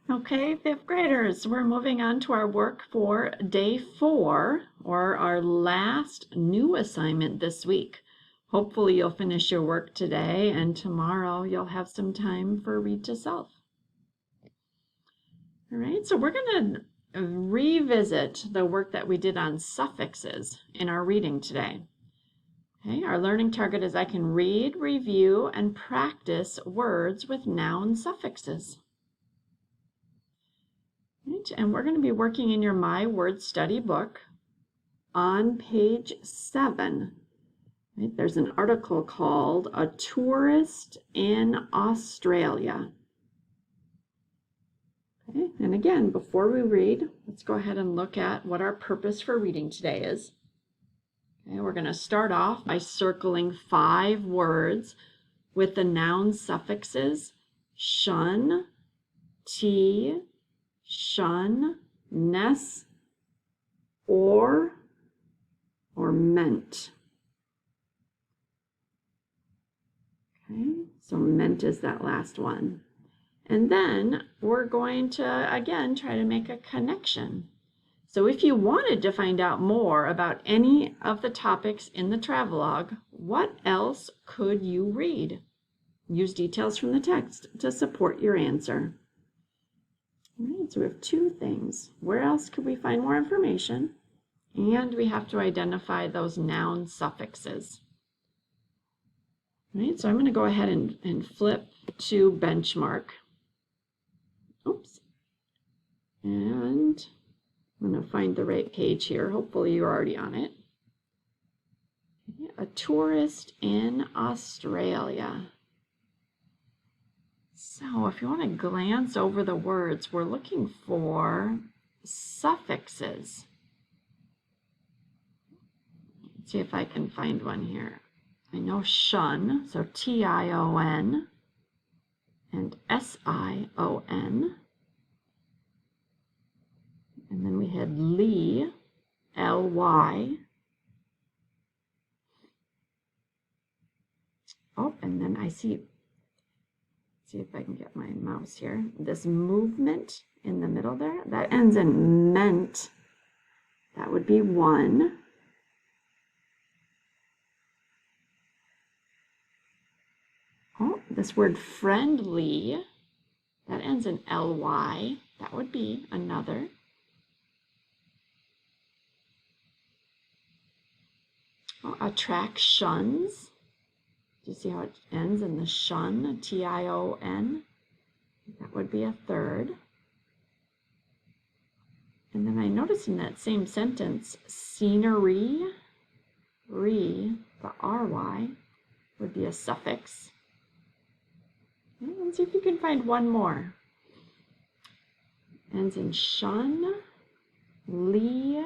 Okay, fifth graders, we're moving on to our work for day 4, or our last new assignment this week. Hopefully you'll finish your work today, and tomorrow you'll have some time for read to self. All right, so we're going to revisit the work that we did on suffixes in our reading today. Okay, our learning target is I can read, review, and practice words with noun suffixes. Right, and we're going to be working in your My Word Study book on page 7. Right, there's an article called A Tourist in Australia. Okay, and again, before we read, let's go ahead and look at what our purpose for reading today is. Okay, we're going to start off by circling 5 words with the noun suffixes shun, tea, shun, ness, or meant. Okay, so meant is that last one. And then we're going to, again, try to make a connection. So if you wanted to find out more about any of the topics in the travelogue, what else could you read? Use details from the text to support your answer. All right, so we have 2 things. Where else could we find more information? And we have to identify those noun suffixes. All right, so I'm going to go ahead and flip to benchmark. Oops. And I'm going to find the right page here. Hopefully you're already on it. Okay, a tourist in Australia. So if you want to glance over the words, we're looking for suffixes. Let's see if I can find one here. I know shun, so T-I-O-N and S-I-O-N. And then we had Lee, L-Y. Oh, and then I see if I can get my mouse here. This movement in the middle there, that ends in meant. That would be 1. Oh, this word friendly, that ends in L-Y. That would be another. Oh, attractions. Do you see how it ends in the shun, T-I-O-N? That would be a 3rd. And then I noticed in that same sentence, scenery, the R-Y, would be a suffix. Okay, let's see if you can find one more. Ends in shun, lee,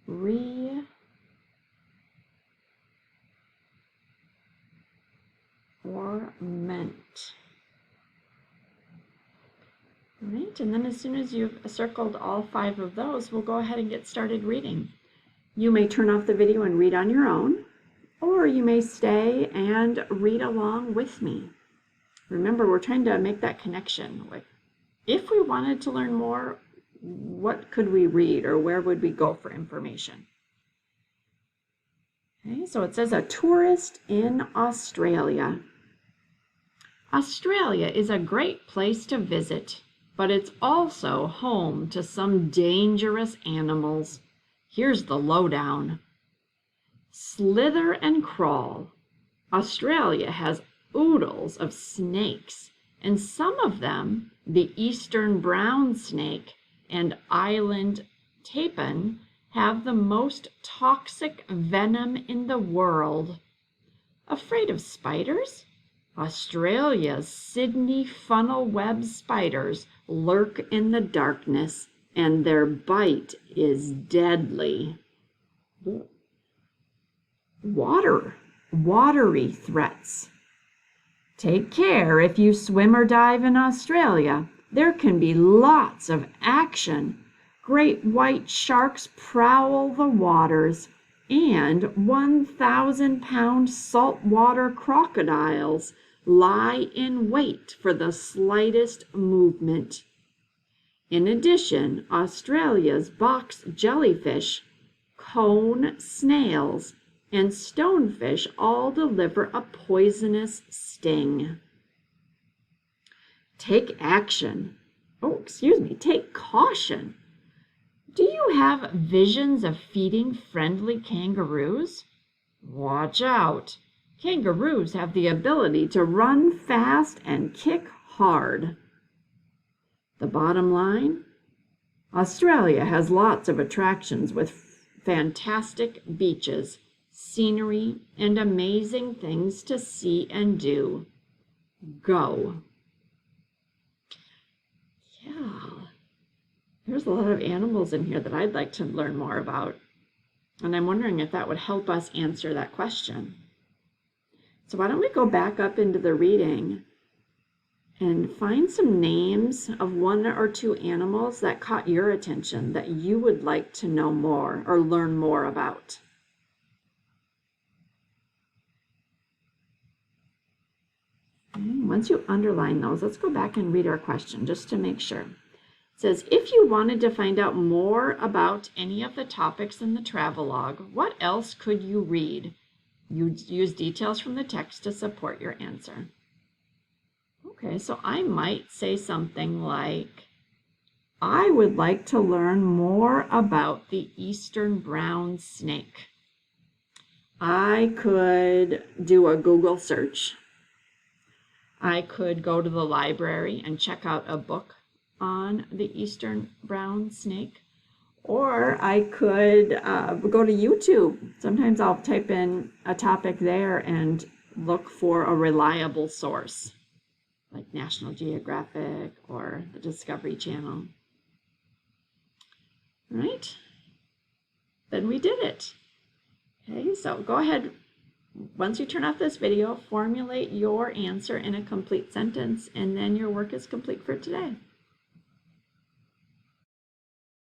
re, or meant. All right, and then as soon as you've circled all 5 of those, we'll go ahead and get started reading. You may turn off the video and read on your own, or you may stay and read along with me. Remember, we're trying to make that connection. Like, if we wanted to learn more, what could we read, or where would we go for information? Okay, so it says a tourist in Australia. Australia is a great place to visit, but it's also home to some dangerous animals. Here's the lowdown. Slither and crawl. Australia has oodles of snakes, and some of them, the eastern brown snake and island tapir, have the most toxic venom in the world. Afraid of spiders? Australia's Sydney funnel web spiders lurk in the darkness, and their bite is deadly. Watery threats. Take care if you swim or dive in Australia. There can be lots of action. Great white sharks prowl the waters, and 1,000-pound saltwater crocodiles lie in wait for the slightest movement. In addition, Australia's box jellyfish, cone snails, and stonefish all deliver a poisonous sting. Take action. Take caution. Do you have visions of feeding friendly kangaroos? Watch out. Kangaroos have the ability to run fast and kick hard. The bottom line? Australia has lots of attractions with fantastic beaches, scenery, and amazing things to see and do. Go. Yeah, there's a lot of animals in here that I'd like to learn more about. And I'm wondering if that would help us answer that question. So why don't we go back up into the reading and find some names of one or two animals that caught your attention that you would like to know more or learn more about. Once you underline those, let's go back and read our question just to make sure. It says, if you wanted to find out more about any of the topics in the travelogue, what else could you read? You'd use details from the text to support your answer. Okay, so I might say something like, I would like to learn more about the eastern brown snake. I could do a Google search. I could go to the library and check out a book on the eastern brown snake, or I could go to YouTube. Sometimes I'll type in a topic there and look for a reliable source, like National Geographic or the Discovery Channel. All right, then we did it. Okay, so go ahead. Once you turn off this video, formulate your answer in a complete sentence, and then your work is complete for today.